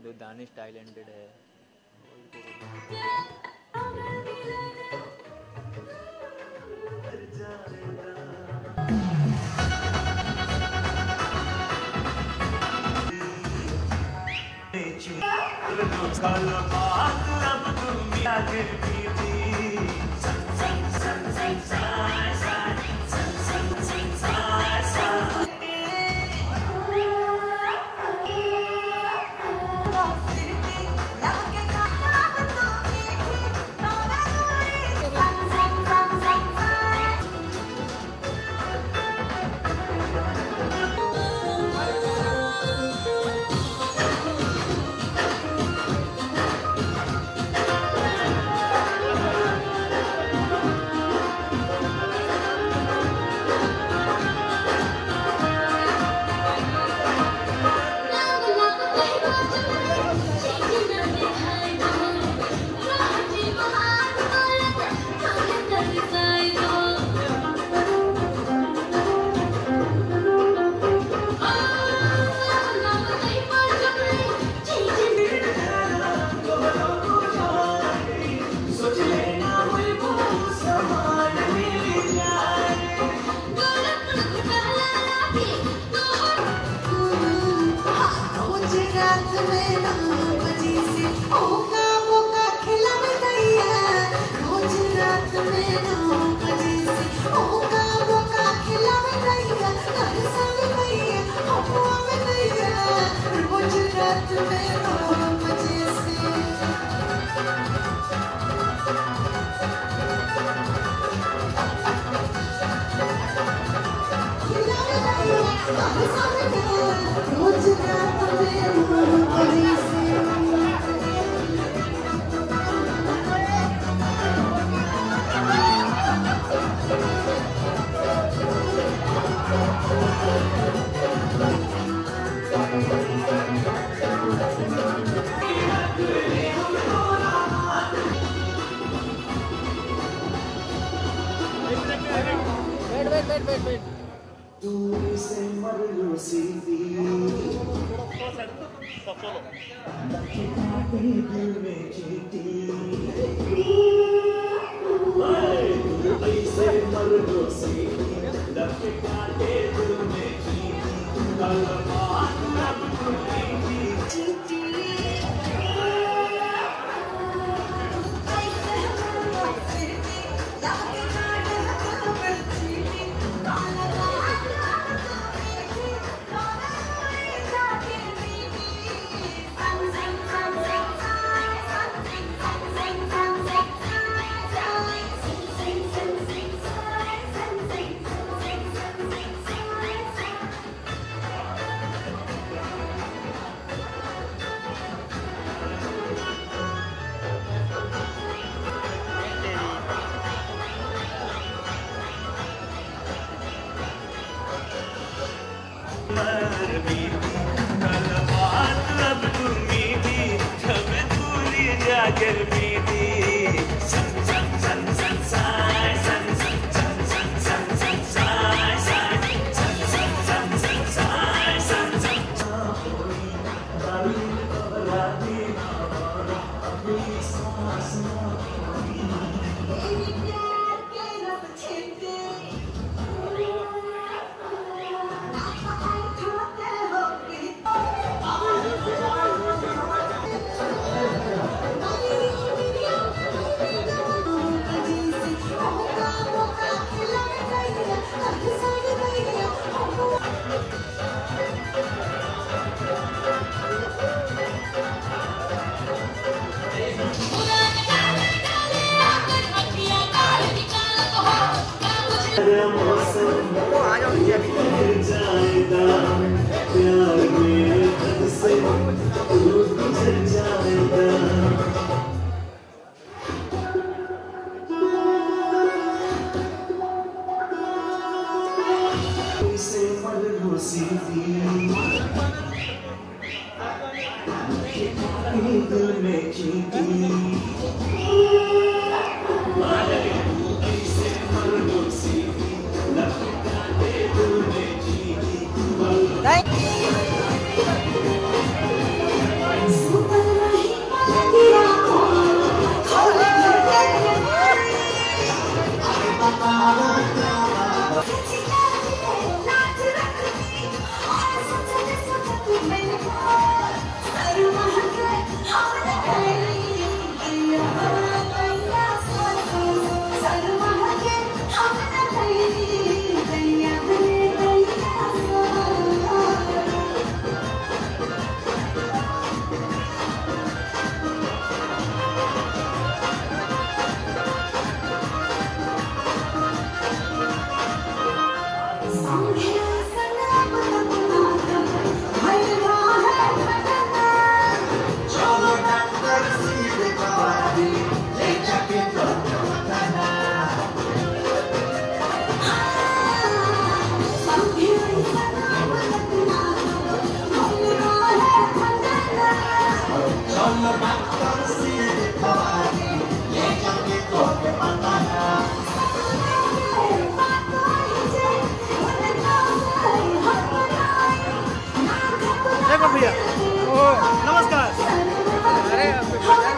तो दानिश टैलेंटेड है। दूर से मरलो सीधी दिल में चीटी ऐसे मरलो सीधी लगे काटे दिल में चीटी कल बात अब तुम्हें चीटी Đấy. देखो भैया, नमस्कार। अरे नमस्कार।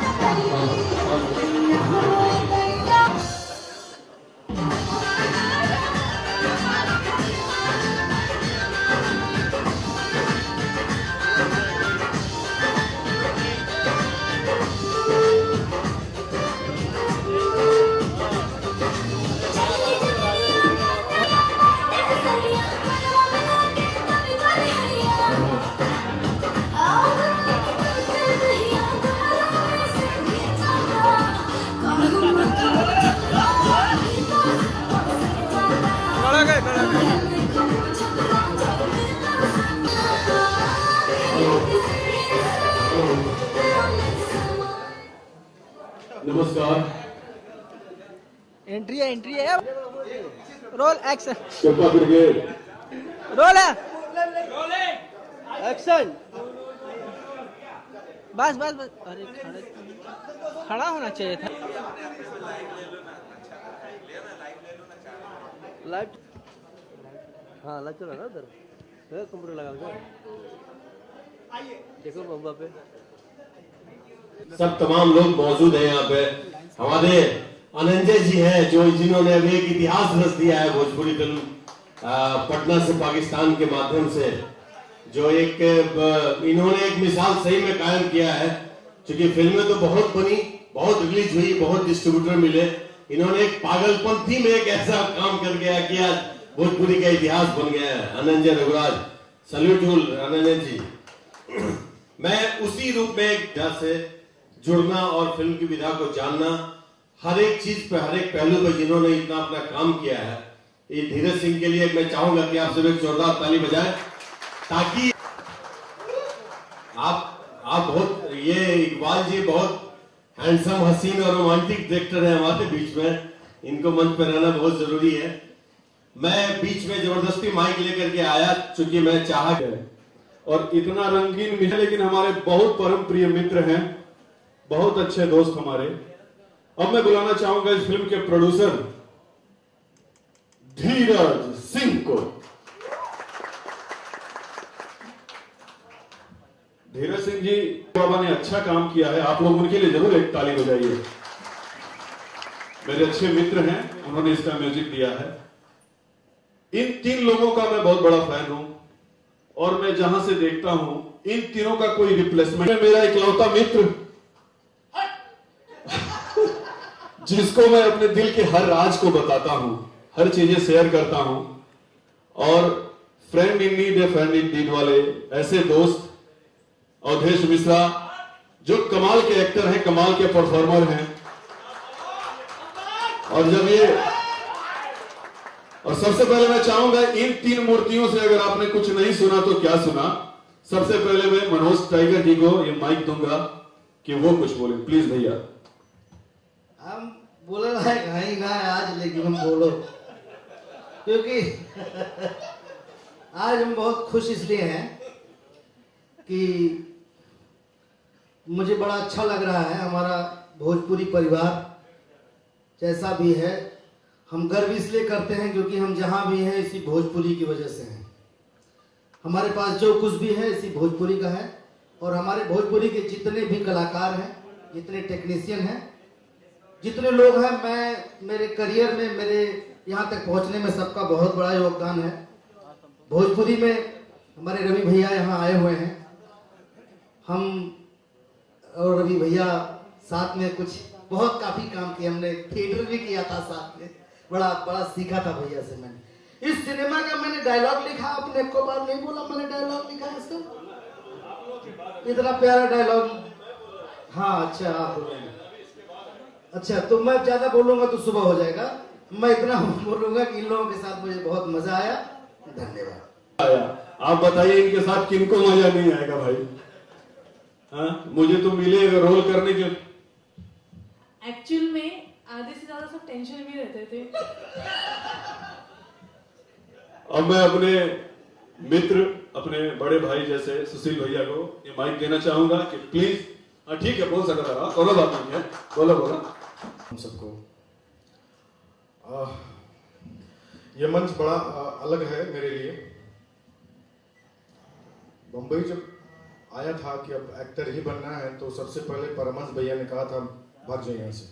एंट्री है। Roll action. कृपा ब्रिगेड। रोल है। एक्शन। बस। अरे खड़ा होना चाहिए था। लाइट। हाँ लाइट चला ना उधर। कंप्यूटर लगा दो। देखो बम्बा पे सब तमाम लोग मौजूद हैं यहाँ पे। हमारे अनंजय जी हैं जो जिन्होंने अभी एक इतिहास रच दिया है भोजपुरी फिल्म पटना से पाकिस्तान के माध्यम से, जो एक इन्होंने एक मिसाल सही में कायम किया है। क्योंकि फिल्में तो बहुत बनी, बहुत रिलीज हुई, बहुत डिस्ट्रीब्यूटर मिले, इन्होंने एक पागलपंथी में एक ऐसा काम कर गया कि आज भोजपुरी का इतिहास बन गया है। अनंजय रघुराज, सल्यूट अनंजय जी। मैं उसी रूप में एक से जुड़ना और फिल्म की विधा को जानना, हर एक चीज पे, हर एक पहलू पे जिन्होंने इतना अपना काम किया है, ये धीरज सिंह के लिए मैं चाहूंगा कि आप सब एक जोरदार ताली बजाएं, ताकि आप बहुत, ये इकबाल जी बहुत हैंडसम, हसीन और रोमांटिक डायरेक्टर है हमारे बीच में, इनको मंच पर रहना बहुत जरूरी है। मैं बीच में जबरदस्ती माइक लेकर के आया चूंकि मैं चाहा और इतना रंगीन भी है, लेकिन हमारे बहुत परम प्रिय मित्र हैं, बहुत अच्छे दोस्त हमारे। अब मैं बुलाना चाहूंगा इस फिल्म के प्रोड्यूसर धीरज सिंह को। धीरज सिंह जी बाबा ने अच्छा काम किया है, आप लोग उनके लिए जरूर एक ताली बजाइए। मेरे अच्छे मित्र हैं, उन्होंने इसका म्यूजिक दिया है। इन तीन लोगों का मैं बहुत बड़ा फैन हूं और मैं जहां से देखता हूं इन तीनों का कोई रिप्लेसमेंट है। मेरा इकलौता मित्र जिसको मैं अपने दिल के हर राज को बताता हूं, हर चीजें शेयर करता हूं, और friend in need a friend in deed वाले ऐसे दोस्त अवधेश मिश्रा, जो कमाल के एक्टर हैं, कमाल के परफॉर्मर हैं। और सबसे पहले मैं चाहूंगा इन तीन मूर्तियों से अगर आपने कुछ नहीं सुना तो क्या सुना। सबसे पहले मैं मनोज टाइगर जी को ये माइक दूंगा कि वो कुछ बोले, प्लीज भैया। हम बोलना है ही ना आज, लेकिन हम बोलो क्योंकि आज हम बहुत खुश इसलिए हैं कि मुझे बड़ा अच्छा लग रहा है। हमारा भोजपुरी परिवार जैसा भी है, हम गर्व इसलिए करते हैं क्योंकि हम जहां भी हैं इसी भोजपुरी की वजह से हैं। हमारे पास जो कुछ भी है इसी भोजपुरी का है, और हमारे भोजपुरी के जितने भी कलाकार हैं, जितने टेक्नीशियन हैं, जितने लोग हैं, मैं मेरे करियर में, मेरे यहाँ तक पहुँचने में सबका बहुत बड़ा योगदान है। भोजपुरी में हमारे रवि भैया यहाँ आए हुए हैं, हम और रवि भैया साथ में कुछ बहुत काफी काम किया, हमने थिएटर भी किया था साथ में, बड़ा सीखा था भैया से मैंने। इस सिनेमा का मैंने डायलॉग लिखा, आपने को बार नहीं बोला मैंने डायलॉग लिखा है इसका, इतना प्यारा डायलॉग। हाँ अच्छा आप बोलेंगे, अच्छा तो मैं ज्यादा बोलूंगा तो सुबह हो जाएगा। मैं इतना बोलूंगा कि इन लोगों के साथ मुझे बहुत मजा आया, धन्यवाद। आया आप बताइए इनके साथ किनको मजा नहीं आएगा भाई? हाँ मुझे तो मिले रोल करने के, एक्चुअल में आधे से ज्यादा सब टेंशन में रहते थे। अब मैं अपने मित्र, अपने बड़े भाई जैसे सुशील भैया को ये माइक देना चाहूंगा कि प्लीज हाँ ठीक है, बोल सकता था, कोई बात नहीं है, बोला बोला। हम सबको ये मंच बड़ा अलग है मेरे लिए। बम्बई जब आया था कि अब एक्टर ही बनना है, तो सबसे पहले परमहंस भैया ने कहा था भाग जाइए यहाँ से।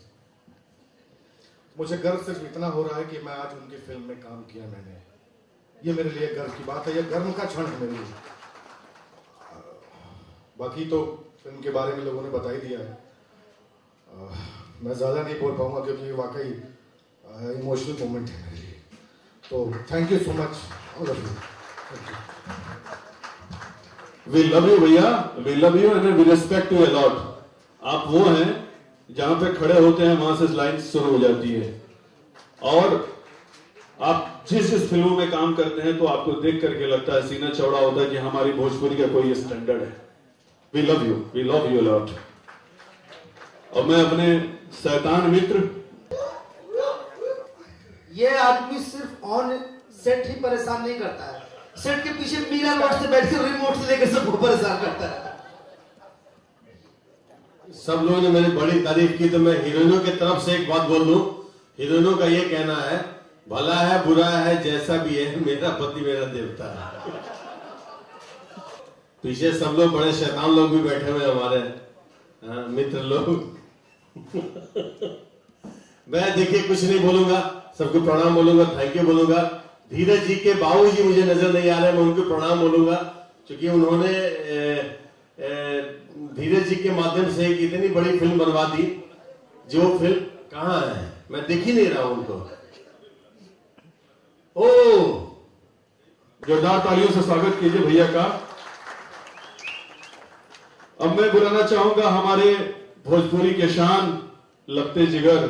मुझे गर्व सिर्फ इतना हो रहा है कि मैं आज उनकी फिल्म में काम किया मैंने, ये मेरे लिए गर्व की बात है, ये गर्व का क्षण है मेरे लिए। बाकी तो फिल्म के बारे में लोगों ने बता ही दिया है, मैं ज़्यादा नहीं बोल पाऊंगा क्योंकि ये वाकई इमोशनल मोमेंट है मेरे लिए। तो thank you so much all of you. We love you भैया, we love you and we respect you a lot. आप वो हैं जहां पे खड़े होते हैं वहां से लाइन शुरू हो जाती है, और आप जिस फिल्मों में काम करते हैं तो आपको देख करके लगता है, सीना चौड़ा होता है कि हमारी भोजपुरी का कोई स्टैंडर्ड है। We love you lot. और मैं अपने शैतान मित्र, ये आदमी सिर्फ ऑन सेट ही परेशान नहीं करता है, सेट के पीछे मीरा रोड से बैठकर रिमोट से लेकर सबको परेशान करता है। सब लोगों ने मेरी बड़ी तारीफ की, तो मैं हीरोइनों की तरफ से एक बात बोल दूं। हीरोइनों का ये कहना है, भला है बुरा है जैसा भी है, मेरा पति मेरा देवता है। पीछे सब लोग बड़े शैतान लोग भी बैठे हुए हमारे मित्र लोग। मैं देखिए कुछ नहीं बोलूंगा, सबको प्रणाम बोलूंगा, थैंक यू बोलूंगा। धीरज जी के बाबूजी मुझे नजर नहीं आ रहे, मैं उनको प्रणाम बोलूंगा, क्योंकि उन्होंने धीरज जी के माध्यम से एक इतनी बड़ी फिल्म बनवा दी, जो फिल्म कहाँ है, मैं देख ही नहीं रहा हूं उनको। ओ, जोरदार तालियों से स्वागत कीजिए भैया का। अब मैं बुलाना चाहूंगा हमारे भोजपुरी के शान, लगते जिगर,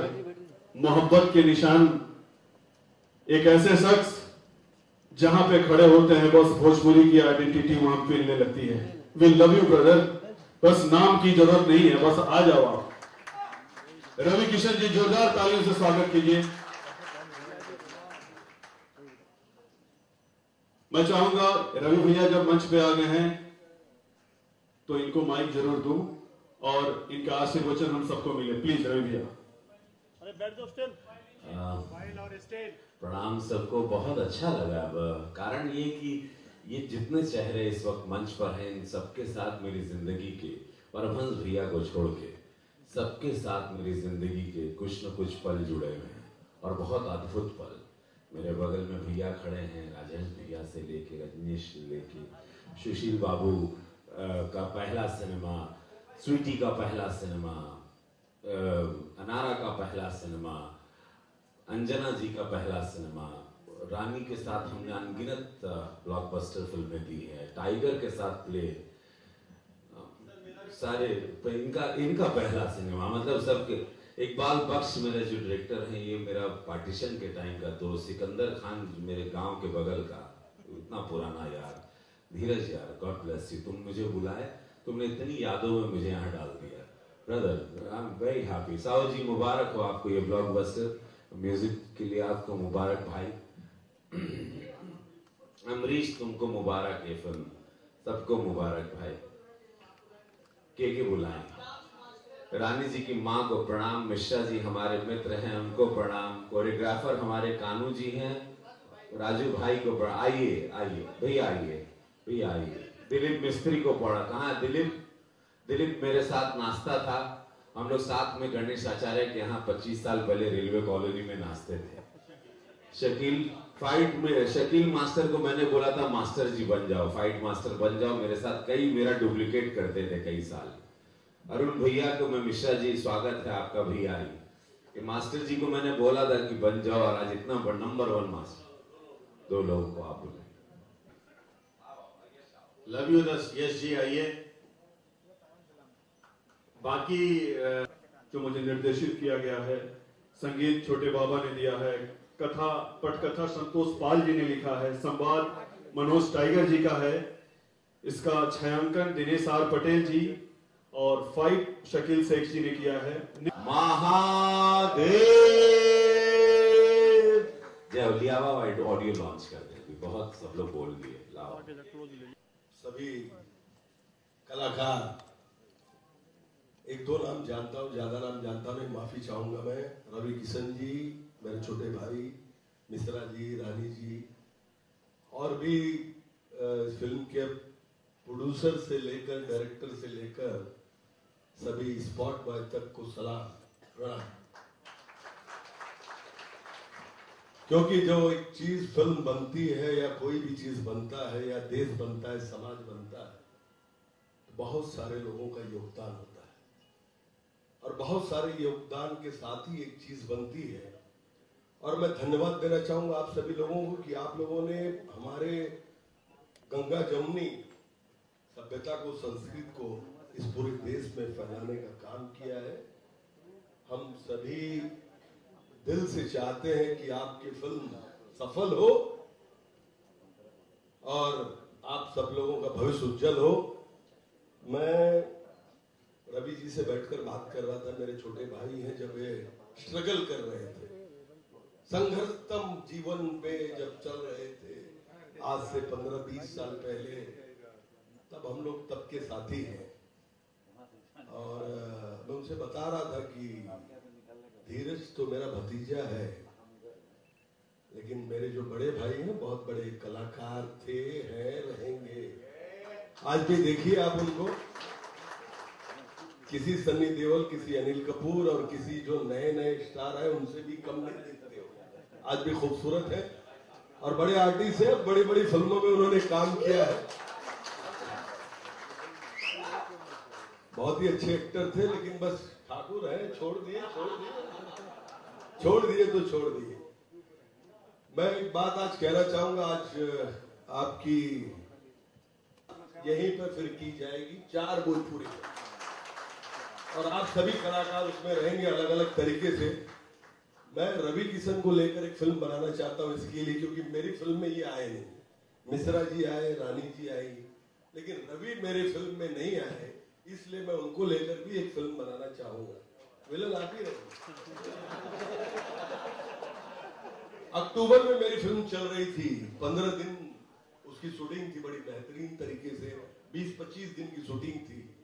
मोहब्बत के निशान, एक ऐसे शख्स जहां पे खड़े होते हैं बस भोजपुरी की आइडेंटिटी वहां फीलने लगती है। वी लव यू ब्रदर, बस नाम की जरूरत नहीं है, बस आ जाओ आप। रवि किशन जी, जोरदार तालियों से स्वागत कीजिए। मैं चाहूंगा रवि भैया जब मंच पे आ गए हैं तो इनको माइक जरूर दूं और इनका आशीर्वचन हम सबको मिले। प्लीज रवि भैया। प्रणाम सबको, बहुत अच्छा लगा। कारण ये कि ये जितने चेहरे इस वक्त मंच पर हैं, इन सबके साथ मेरी जिंदगी के, परमहंस भैया को छोड़ के सबके साथ मेरी जिंदगी के कुछ न कुछ पल जुड़े हुए हैं, और बहुत अद्भुत पल। मेरे बगल में भैया खड़े हैं, राजेश भैया से लेके रजनीश से लेके सुशील बाबू का पहला सिनेमा, स्वीटी का पहला सिनेमा, अनारा का पहला सिनेमा, अंजना जी का पहला सिनेमा, रानी के साथ हमने अनगिनत ब्लॉकबस्टर फिल्में दी है, टाइगर के साथ प्ले, सारे इनका पहला सिनेमा, मतलब सबके। इकबाल बख्श मेरे जो डायरेक्टर हैं, ये मेरा पार्टीशन के टाइम का दोस्त, सिकंदर खान मेरे गांव के बगल का, इतना पुराना यार, धीरज यार, गॉड ब्लेस यू, तुम मुझे बुलाए, तुमने इतनी यादों में मुझे यहाँ डाल दिया brother, I am very happy. Sahu ji मुबारक हो आपको ये ब्लॉकबस्टर, म्यूजिक के लिए आपको मुबारक भाई। अमरीश तुमको मुबारक ये फिल्म, सबको मुबारक भाई। के बुलाएं, रानी जी की माँ को प्रणाम, मिश्रा जी हमारे मित्र हैं उनको प्रणाम, कोरियोग्राफर हमारे कानू जी हैं, राजू भाई को प्रणाम। आइए आइए भैया, आइए भैया आइए। दिलीप मिस्त्री को पढ़ा, कहाँ है दिलीप? दिलीप मेरे साथ नाश्ता था, हम लोग साथ में गणेश आचार्य के यहाँ 25 साल पहले रेलवे कॉलोनी में नाचते थे। शकील फाइट में, शकील मास्टर को मैंने बोला था मास्टर जी बन जाओ, फाइट मास्टर बन जाओ, मेरे साथ कई मेरा डुप्लीकेट करते थे कई साल। अरुण भैया को मैं, मिश्रा जी स्वागत है आपका भैया। ये मास्टर जी को मैंने बोला था कि बन जाओ, और आज इतना नंबर 1 मास्टर, 2 लोगों को आप बोले। लव यू दस, यस जी आइए। बाकी जो मुझे निर्देशित किया गया है, संगीत छोटे बाबा ने दिया है, कथा पटकथा संतोष पाल जी ने लिखा है, संवाद मनोज टाइगर जी का है, इसका छायांकन दिनेश आर पटेल जी, और फाइट शकील शेख जी ने किया है। महादेव जय लियावा ऑडियो लॉन्च कर देंगे, बहुत सब लोग बोल दिए, लाओ। सभी कलाकार एक दो नाम जानता हूँ, ज्यादा नाम जानता नहीं, माफी चाहूंगा मैं। रवि किशन जी, मेरे छोटे भाई, मिश्रा जी, रानी जी, और भी फिल्म के प्रोड्यूसर से लेकर डायरेक्टर से लेकर सभी स्पॉट बॉय तक को सलाम प्रणाम। क्योंकि जो एक चीज फिल्म बनती है या कोई भी चीज बनता है या देश बनता है, समाज बनता है, तो बहुत सारे लोगों का योगदान होता है और बहुत सारे योगदान के साथ ही एक चीज बनती है। और मैं धन्यवाद देना चाहूंगा आप सभी लोगों को कि आप लोगों ने हमारे गंगा जमुनी सभ्यता को, संस्कृत को इस पूरे देश में फैलाने का काम किया है। हम सभी दिल से चाहते हैं कि आपकी फिल्म सफल हो और आप सब लोगों का भविष्य उज्जवल हो। मैं रवि जी से बैठकर बात कर रहा था, मेरे छोटे भाई हैं, जब ये स्ट्रगल कर रहे थे, संघर्षतम जीवन पे जब चल रहे थे आज से 15-20 साल पहले, तब हम लोग तब के साथी हैं। और मैं उनसे बता रहा था कि धीरज तो मेरा भतीजा है, लेकिन मेरे जो बड़े भाई हैं बहुत बड़े कलाकार थे, हैं, रहेंगे। आज भी देखिए आप उनको, किसी सन्नी देओल, किसी अनिल कपूर और किसी जो नए नए स्टार है उनसे भी कम नहीं देखते हो। आज भी खूबसूरत है और बड़े आर्टिस्ट हैं, बड़ी बड़ी फिल्मों में उन्होंने काम किया है। बहुत ही अच्छे एक्टर थे, लेकिन बस ठाकुर है, छोड़ दिए तो छोड़ दिए। मैं एक बात आज कहना चाहूंगा, आज आपकी यहीं पर फिर की जाएगी 4 भोजपुरी और आप सभी कलाकार उसमें रहेंगे अलग अलग तरीके से। मैं रवि किशन को लेकर एक फिल्म बनाना चाहता हूं इसके लिए, क्योंकि मेरी फिल्म में ये आए नहीं, मिश्रा जी आए, रानी जी आई, लेकिन रवि मेरे फिल्म में नहीं आए, इसलिए मैं उनको लेकर भी एक फिल्म बनाना चाहूंगा। विलन आप ही रहे। अक्टूबर में मेरी फिल्म चल रही थी, 15 दिन उसकी शूटिंग थी, बड़ी बेहतरीन तरीके से 20-25 दिन की शूटिंग थी।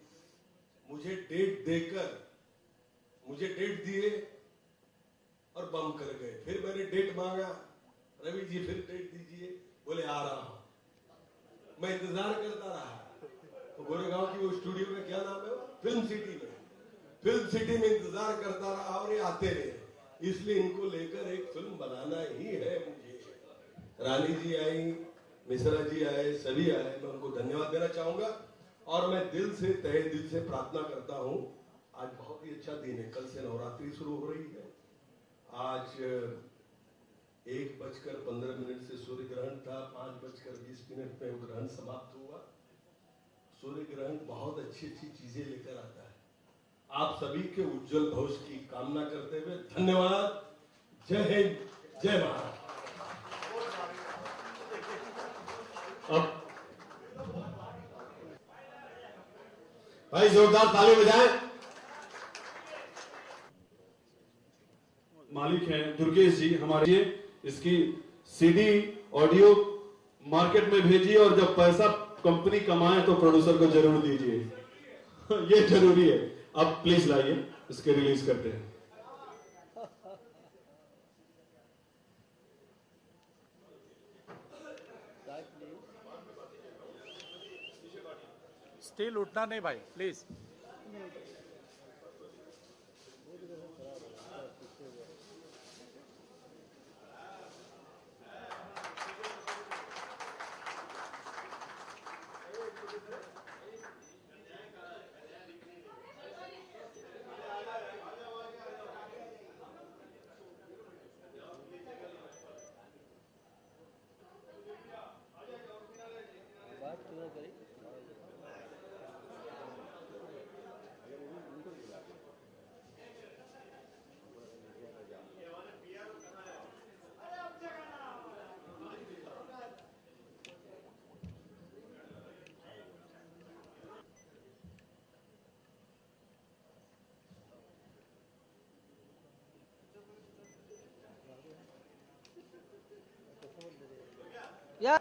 मुझे डेट दिए और बम कर गए। फिर मैंने डेट मांगा, रवि जी फिर डेट दीजिए, बोले आ रहा हूं। मैं इंतजार करता रहा, तो गोरेगांव की वो स्टूडियो में, क्या नाम है, फिल्म सिटी में इंतजार करता रहा और ये आते रहे। इसलिए इनको लेकर एक फिल्म बनाना ही है मुझे। रानी जी आई, मिश्रा जी आए, सभी आए, मैं उनको धन्यवाद देना चाहूंगा। और मैं दिल से, तहे दिल से प्रार्थना करता हूं, आज बहुत ही अच्छा दिन है, कल से नवरात्रि शुरू हो रही है। आज 1:15 से सूर्य ग्रहण था, 5:20 में वो ग्रहण समाप्त हुआ। सूर्य ग्रहण बहुत अच्छी अच्छी चीजें लेकर आता है। आप सभी के उज्जवल भविष्य की कामना करते हुए धन्यवाद। जय हिंद, जय भारत। अब भाई जोरदार ताली बजाएं। मालिक हैं दुर्गेश जी हमारे, इसकी सीडी ऑडियो मार्केट में भेजिए और जब पैसा कंपनी कमाए तो प्रोड्यूसर को जरूर दीजिए। ये जरूरी है। अब प्लीज लाइए, इसके रिलीज करते हैं। स्टिल उठना नहीं भाई, प्लीज। या